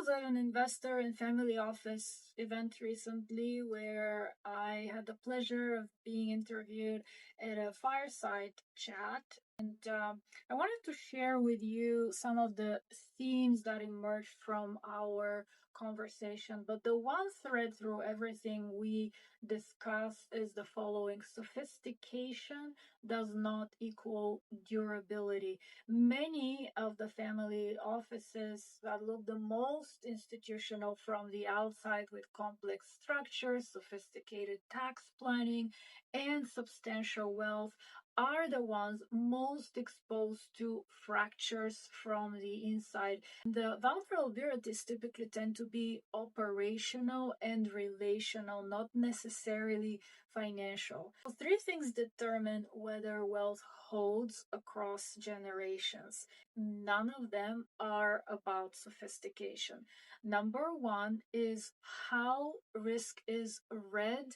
was at an investor and family office event recently where I had the pleasure of being interviewed at a fireside chat. And I wanted to share with you some of the themes that emerged from our conversation. But the one thread through everything we discussed is the following: sophistication does not equal durability. Many of the family offices that look the most institutional from the outside, with complex structures, sophisticated tax planning, and substantial wealth, are the ones most exposed to fractures from the inside. The vulnerabilities typically tend to be operational and relational, not necessarily financial. Three things determine whether wealth holds across generations. None of them are about sophistication. Number one is how risk is read,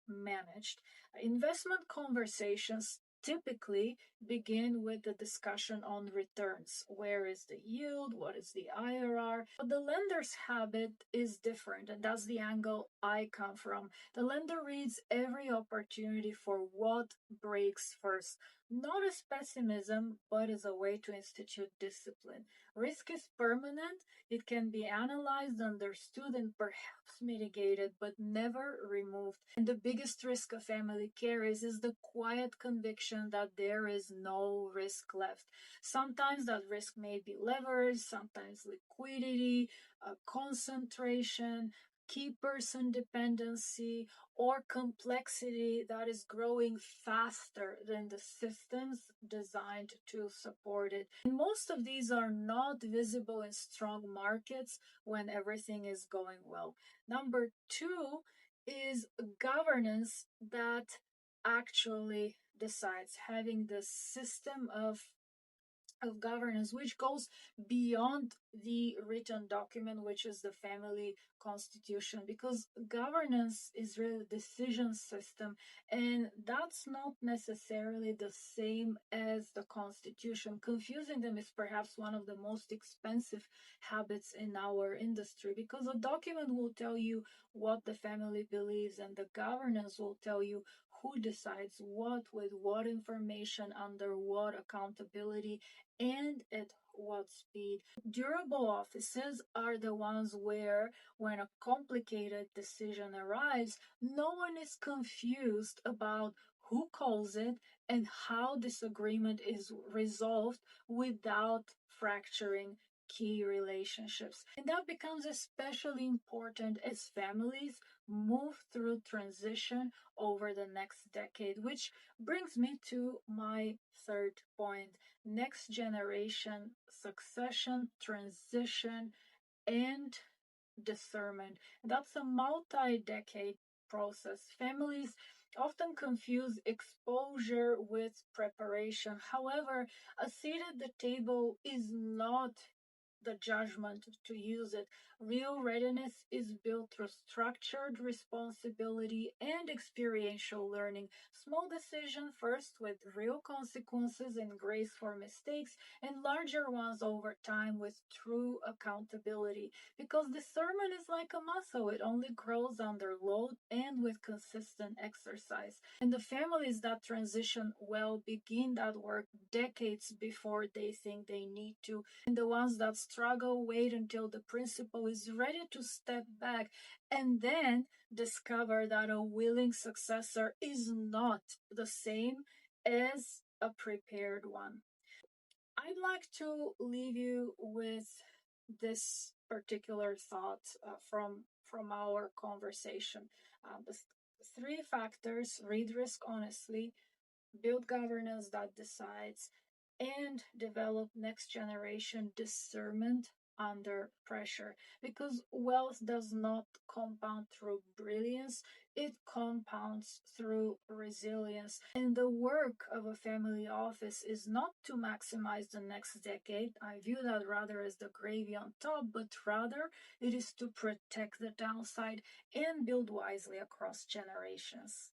managed. Investment conversations typically begin with the discussion on returns. Where is the yield? What is the IRR? But the lender's habit is different, and that's the angle I come from. The lender reads every opportunity for what breaks first, not as pessimism, but as a way to institute discipline. Risk is permanent. It can be analyzed, understood, and perhaps mitigated, but never removed. And the biggest risk a family carries is the quiet conviction that there is no risk left. Sometimes that risk may be leverage, sometimes liquidity, concentration, key person dependency, or complexity that is growing faster than the systems designed to support it. And most of these are not visible in strong markets when everything is going well. Number two is governance that actually decides, having the system of governance, which goes beyond the written document, which is the family constitution, because governance is really a decision system, and that's not necessarily the same as the constitution. Confusing them is perhaps one of the most expensive habits in our industry, because a document will tell you what the family believes, and the governance will tell you who decides what, with what information, under what accountability, and at what speed. Durable offices are the ones where, when a complicated decision arrives, no one is confused about who calls it and how disagreement is resolved without fracturing key relationships. And that becomes especially important as families move through transition over the next decade, which brings me to my third point: next generation succession, transition, and discernment. That's a multi-decade process. Families often confuse exposure with preparation. However, a seat at the table is not the judgment to use it. Real readiness is built through structured responsibility and experiential learning. Small decision first, with real consequences and grace for mistakes, and larger ones over time with true accountability. Because discernment is like a muscle, it only grows under load and with consistent exercise. And the families that transition well begin that work decades before they think they need to. And the ones that struggle wait until the principal is ready to step back, and then discover that a willing successor is not the same as a prepared one. I'd like to leave you with this particular thought from our conversation. The three factors: read risk honestly, build governance that decides, and develop next generation discernment under pressure. Because wealth does not compound through brilliance, it compounds through resilience. And the work of a family office is not to maximize the next decade. I view that rather as the gravy on top, but rather it is to protect the downside and build wisely across generations.